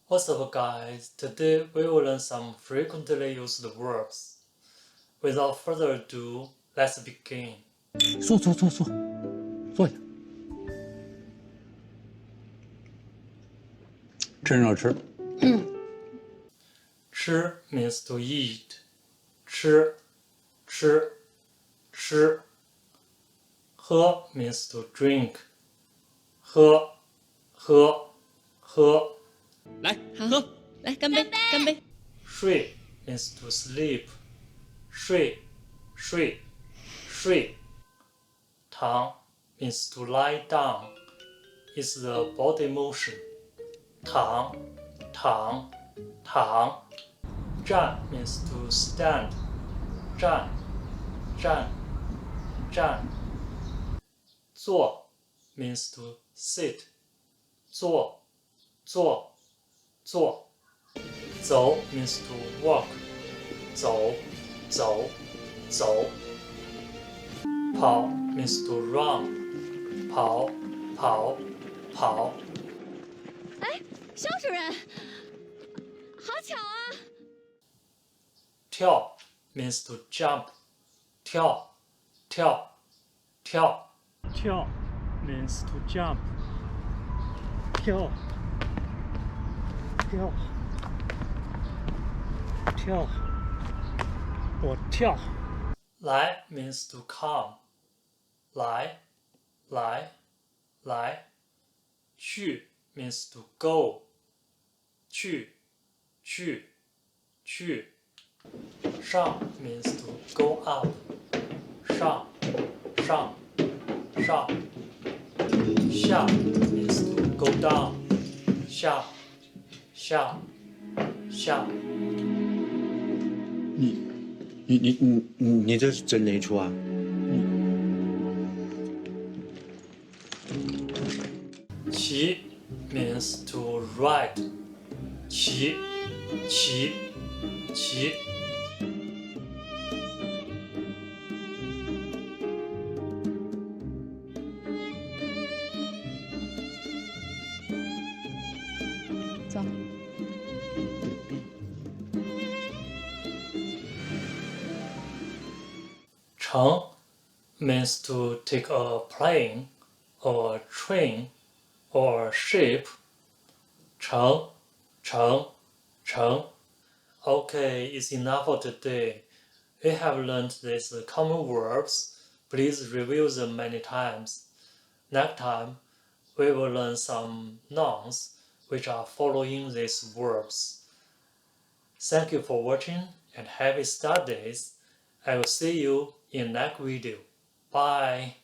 What's up guys, today we will learn some frequently used verbs. Without further ado, let's begin. 坐下。真要吃。吃 means to eat. 吃。喝 means to drink. 喝。来，喝，来干杯！睡 means to sleep. 睡。躺 means to lie down. It's the body motion. 躺。站 means to stand. 站。坐 means to sit. 坐。走 means to walk. 走。跑 means to run. 跑。哎，肖主任，好巧啊！跳 means to jump. 跳 means to jump. 跳，我跳。来 means to come. 来。去 means to go. 去。上 means to go up. 上。下 means to go down. 下。你这是真没出啊？骑 means to ride. 骑。走。乘 means to take a plane or a train or a ship. 乘。Okay, it's enough for today. We have learned these common verbs. Please review them many times. Next time, we will learn some nouns which are following these verbs. Thank you for watching and happy studies. I will see you in next video. Bye.